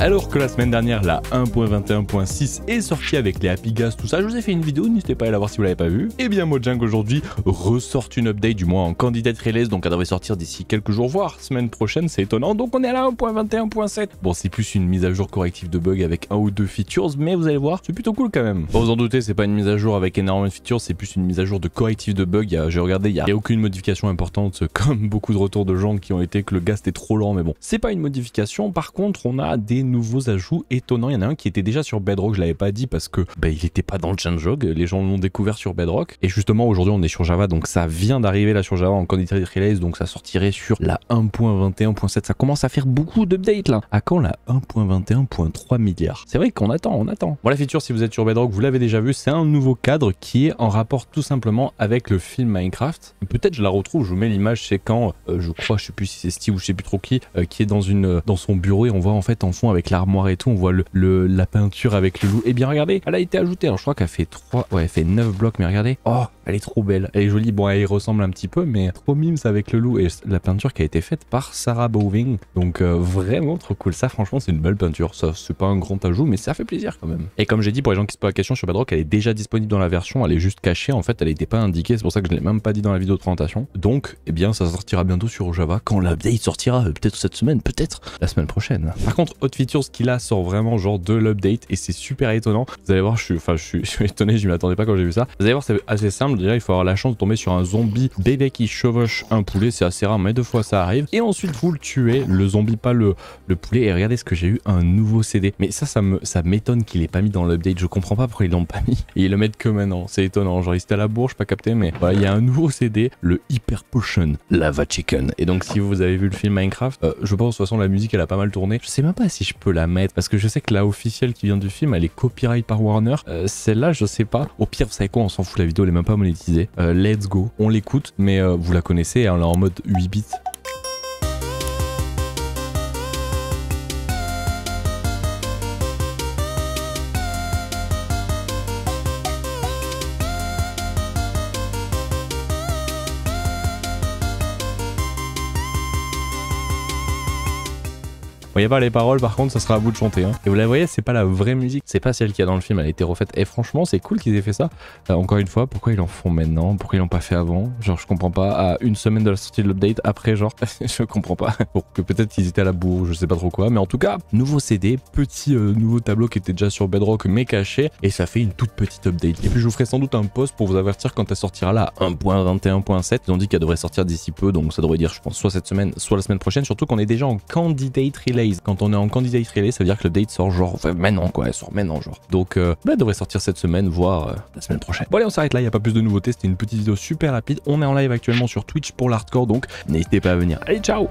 Alors que la semaine dernière, la 1.21.6 est sortie avec les Happy Gas, tout ça, je vous ai fait une vidéo, n'hésitez pas à la voir si vous l'avez pas vue. Et bien Mojang aujourd'hui ressort une update, du moins en candidate release, donc elle devrait sortir d'ici quelques jours, voire semaine prochaine, c'est étonnant. Donc on est à la 1.21.7. Bon, c'est plus une mise à jour corrective de bugs avec un ou deux features, mais vous allez voir, c'est plutôt cool quand même. Bon, vous en doutez, c'est pas une mise à jour avec énormément de features, c'est plus une mise à jour de corrective de bugs. J'ai regardé, il y a aucune modification importante, comme beaucoup de retours de gens qui ont été que le gaz était trop lent, mais bon, c'est pas une modification. Par contre, on a des nouveaux ajouts étonnants. Il y en a un qui était déjà sur Bedrock, je l'avais pas dit parce que il était pas dans le changelog, les gens l'ont découvert sur Bedrock. Et justement, aujourd'hui, on est sur Java, donc ça vient d'arriver là sur Java en candidate release, donc ça sortirait sur la 1.21.7. Ça commence à faire beaucoup d'updates là. À quand la 1.21.3 milliards? C'est vrai qu'on attend, on attend. Bon, la feature, si vous êtes sur Bedrock, vous l'avez déjà vu, c'est un nouveau cadre qui est en rapport tout simplement avec le film Minecraft. Peut-être je la retrouve, je vous mets l'image, c'est quand, je crois, je sais plus si c'est Steve ou je sais plus trop qui est dans son bureau et on voit en fait en fond avec l'armoire et tout, on voit la peinture avec le loup. Et bien regardez, elle a été ajoutée. Alors je crois qu'elle fait 9 blocs, mais regardez. Oh, elle est trop belle. Elle est jolie. Bon, elle y ressemble un petit peu, mais trop mimes avec le loup. Et la peinture qui a été faite par Sarah Bowing. Donc vraiment trop cool. Ça, franchement, c'est une belle peinture. Ça, c'est pas un grand ajout, mais ça fait plaisir quand même. Et comme j'ai dit, pour les gens qui se posent la question sur Bedrock, elle est déjà disponible dans la version. Elle est juste cachée. En fait, elle n'était pas indiquée. C'est pour ça que je l'ai même pas dit dans la vidéo de présentation. Donc, eh bien, ça sortira bientôt sur Java. Quand l'update sortira, peut-être cette semaine, peut-être la semaine prochaine. Par contre, Hot Features qui là sort vraiment genre de l'update et c'est super étonnant. Vous allez voir, je suis étonné, je m'y attendais pas quand j'ai vu ça. Vous allez voir, c'est assez simple. Déjà, il faut avoir la chance de tomber sur un zombie bébé qui chevauche un poulet. C'est assez rare, mais deux fois ça arrive. Et ensuite, vous le tuez, le zombie, pas le poulet. Et regardez ce que j'ai eu, un nouveau CD. Mais ça m'étonne qu'il ait pas mis dans l'update. Je comprends pas pourquoi ils l'ont pas mis. Et ils le mettent que maintenant. C'est étonnant. Genre, il était à la bourre, je pas capté, mais voilà, il y a un nouveau CD, le Hyper Potion Lava Chicken. Et donc, si vous avez vu le film Minecraft, je pense de toute façon la musique elle a pas mal tourné. Je sais même pas si je peux la mettre parce que je sais que la officielle qui vient du film elle est copyright par Warner. Celle-là je sais pas. Au pire vous savez quoi, on s'en fout, la vidéo elle est même pas monétisée. Let's go, on l'écoute, mais vous la connaissez, elle est en mode 8 bits. Il n'y a pas les paroles, par contre ça sera à vous de chanter hein. Et vous la voyez, c'est pas la vraie musique, c'est pas celle qu'il y a dans le film, elle a été refaite. Et franchement c'est cool qu'ils aient fait ça. Encore une fois, pourquoi ils en font maintenant? Pourquoi ils l'ont pas fait avant? Genre je comprends pas, à une semaine de la sortie de l'update, après genre, je comprends pas. Pour que peut-être qu'ils étaient à la bourre, je sais pas trop quoi. Mais en tout cas, nouveau CD, petit nouveau tableau qui était déjà sur Bedrock mais caché. Et ça fait une toute petite update. Et puis je vous ferai sans doute un post pour vous avertir quand elle sortira là, 1.21.7. Ils ont dit qu'elle devrait sortir d'ici peu, donc ça devrait dire je pense soit cette semaine, soit la semaine prochaine. Surtout qu'on est déjà en candidate release. Quand on est en candidate release, ça veut dire que le date sort genre maintenant quoi, elle sort maintenant genre. Donc elle devrait sortir cette semaine, voire la semaine prochaine. Bon allez, on s'arrête là, il n'y a pas plus de nouveautés, c'était une petite vidéo super rapide. On est en live actuellement sur Twitch pour l'hardcore, donc n'hésitez pas à venir. Allez, ciao!